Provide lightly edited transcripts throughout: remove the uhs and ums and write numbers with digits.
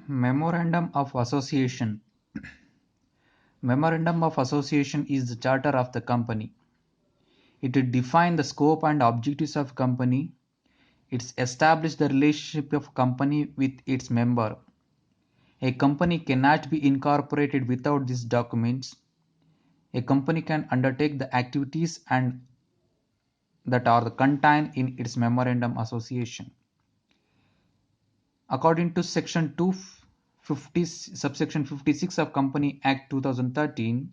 Memorandum of Association. Memorandum of Association is the charter of the company. It will define the scope and objectives of company. It establishes the relationship of company with its member. A company cannot be incorporated without these documents. A company can undertake the activities and that are contained in its memorandum association. According to section 250 subsection 56 of Company Act 2013,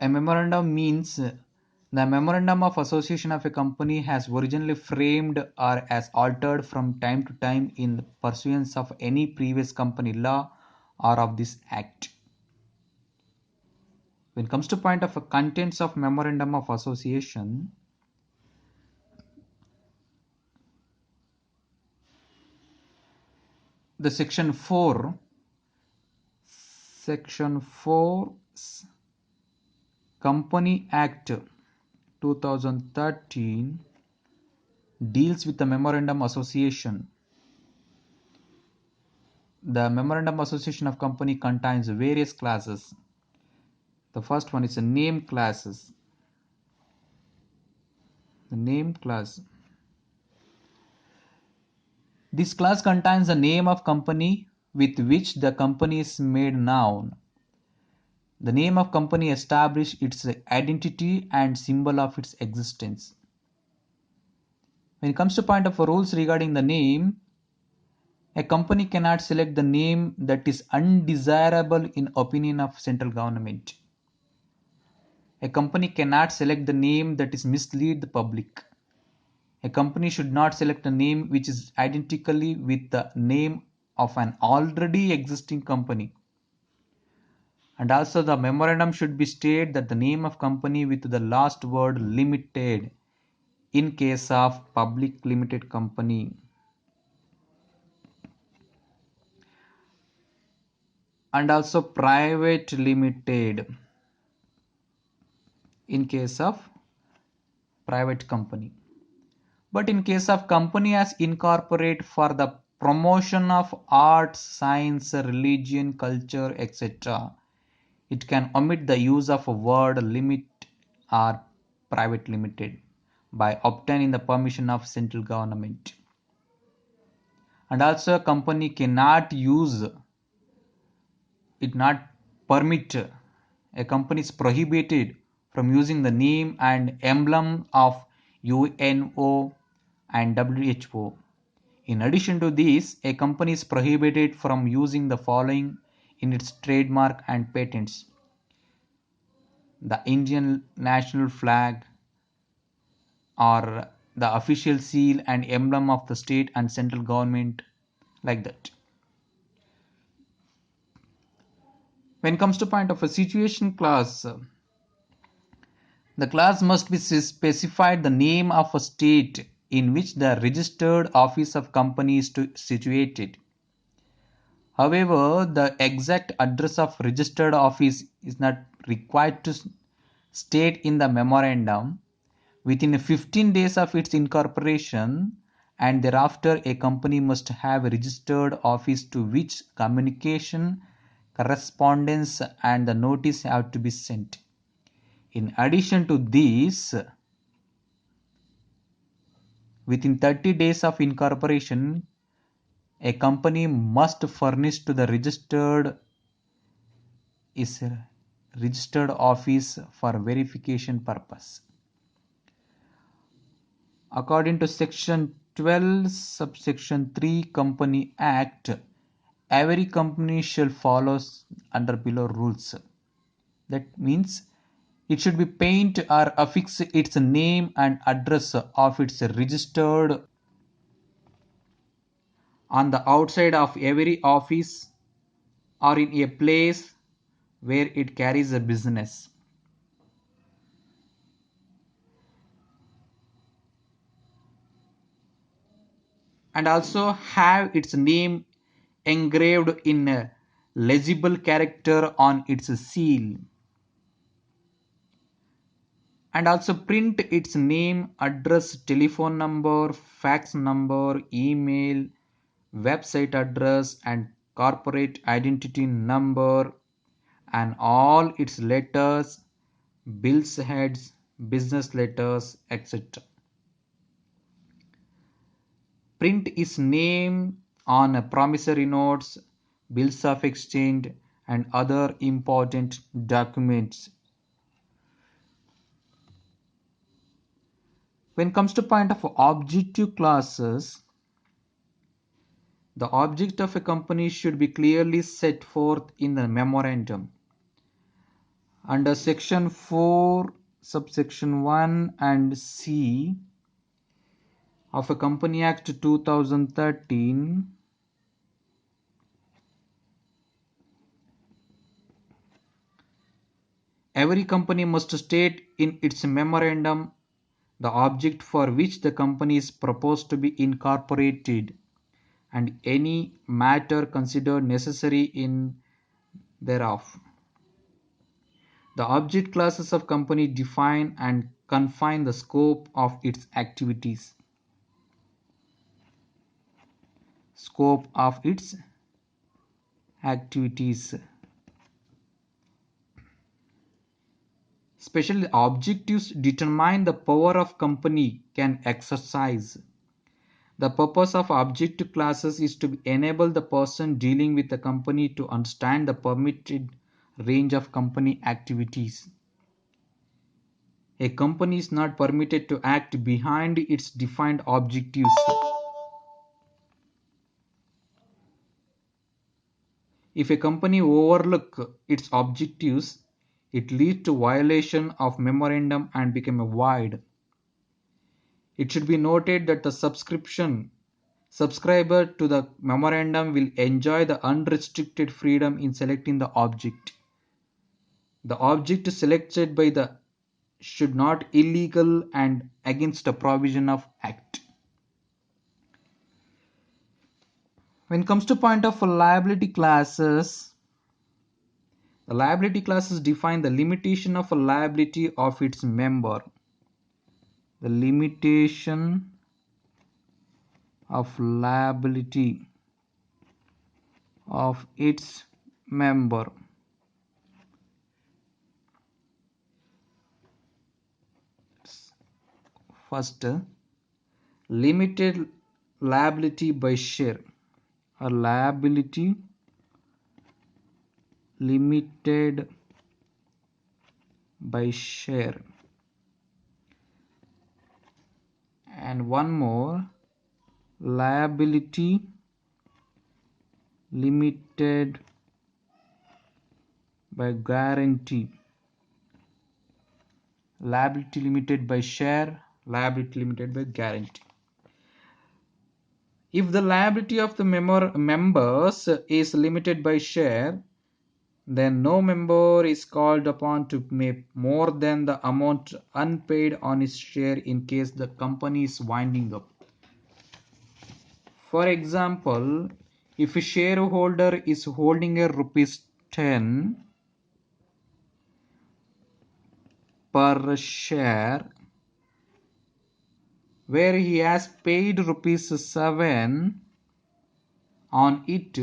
a memorandum means the memorandum of association of a company has originally framed or as altered from time to time in pursuance of any previous company law or of this act. When it comes to point of contents of memorandum of association, the section 4 Company Act 2013 deals with the memorandum association. The memorandum association of company contains various classes. The first one is a name classes. The name class. This class contains the name of company with which the company is made known. The name of company establishes its identity and symbol of its existence. When it comes to point of rules regarding the name, a company cannot select the name that is undesirable in opinion of central government. A company cannot select the name that is mislead the public. A company should not select a name which is identically with the name of an already existing company. And also the memorandum should be stated that the name of company with the last word limited in case of public limited company. And also private limited in case of private company. But in case of company as incorporate for the promotion of arts, science, religion, culture, etc., it can omit the use of a word limit or private limited by obtaining the permission of central government. And also a company cannot use it, not permit, a company is prohibited from using the name and emblem of UNO and WHO. In addition to this, a company is prohibited from using the following in its trademark and patents: the Indian national flag or the official seal and emblem of the state and central government, like that. When it comes to point of a situation clause, the clause must be specified the name of a state in which the registered office of company is situated. However, the exact address of registered office is not required to state in the memorandum. Within 15 days of its incorporation and thereafter, a company must have a registered office to which communication, correspondence and the notice have to be sent. In addition to this, within 30 days of incorporation, a company must furnish to the registered office for verification purpose. According to section 12 subsection 3 Company Act, every company shall follow under below rules. That means it should be paint or affix its name and address of its registered on the outside of every office or in a place where it carries a business. And also have its name engraved in a legible character on its seal. And also print its name, address, telephone number, fax number, email, website address and corporate identity number and all its letters, bills heads, business letters, etc. Print is name on a promissory notes, bills of exchange, and other important documents. When it comes to point of objective classes, the object of a company should be clearly set forth in the memorandum. Under section 4, subsection 1 and C of a Company Act 2013, every company must state in its memorandum the object for which the company is proposed to be incorporated and any matter considered necessary in thereof. The object classes of company define and confine the scope of its activities. Scope of its activities. Special objectives determine the power of company can exercise. The purpose of objective classes is to enable the person dealing with the company to understand the permitted range of company activities. A company is not permitted to act behind its defined objectives. If a company overlooks its objectives, it leads to violation of memorandum and become a void. It should be noted that the subscriber to the memorandum will enjoy the unrestricted freedom in selecting the object. The object selected by the should not illegal and against the provision of Act. When it comes to point of liability classes, the liability classes define the limitation of a liability of its member. The limitation of liability of its member. First, limited liability by share. A liability limited by share. And one more, liability limited by guarantee. Liability limited by share, liability limited by guarantee. If the liability of the members is limited by share, then no member is called upon to pay more than the amount unpaid on his share in case the company is winding up. For example, if a shareholder is holding a rupees 10 per share, where he has paid rupees 7 on it,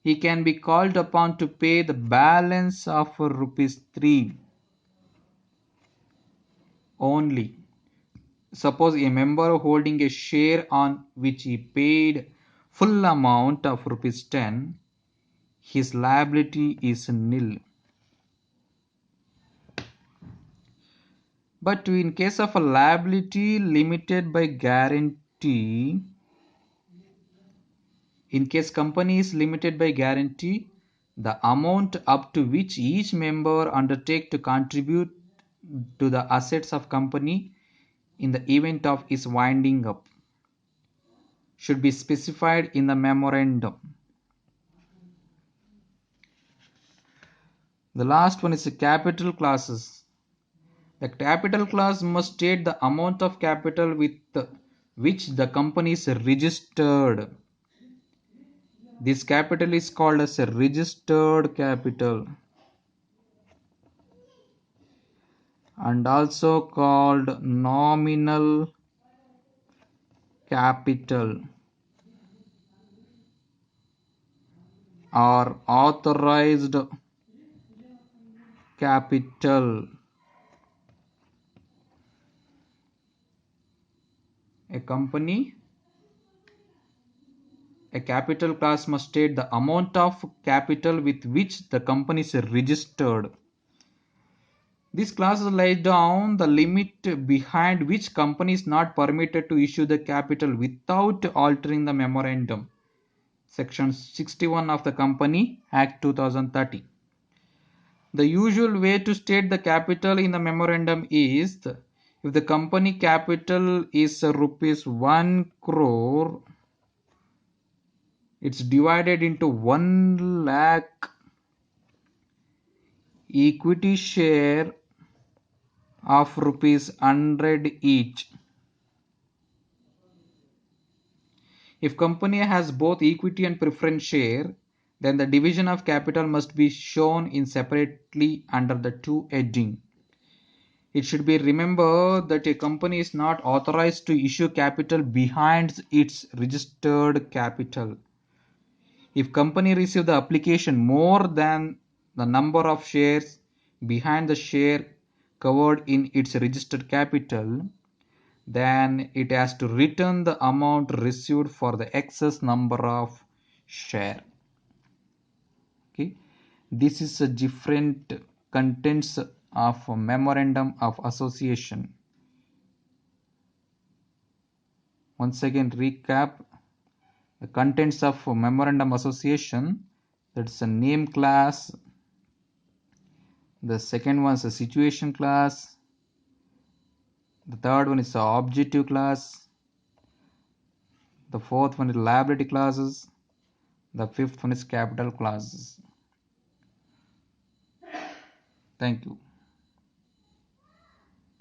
he can be called upon to pay the balance of rupees 3 only. Suppose a member holding a share on which he paid full amount of rupees 10, his liability is nil. But in case of a liability limited by guarantee, in case company is limited by guarantee, the amount up to which each member undertake to contribute to the assets of company in the event of its winding up should be specified in the memorandum. The last one is the capital classes. The capital class must state the amount of capital with which the company is registered. This capital is called as a registered capital and also called nominal capital. or authorized capital. A company, a capital class must state the amount of capital with which the company is registered. This clause lays down the limit behind which company is not permitted to issue the capital without altering the memorandum. Section 61 of the Company Act 2030. The usual way to state the capital in the memorandum is if the company capital is rupees 1 crore, it's divided into 1 lakh equity share of rupees 100 each. If company has both equity and preference share, then the division of capital must be shown in separately under the two heading. It should be remembered that a company is not authorized to issue capital behind its registered capital. If company receives the application more than the number of shares behind the share covered in its registered capital, then it has to return the amount received for the excess number of share. Okay, this is a different contents of a memorandum of association. Once again recap the contents of a memorandum association. That's a name class, the second one is a situation class, the third one is a objective class, the fourth one is liability classes, the fifth one is capital classes. Thank you.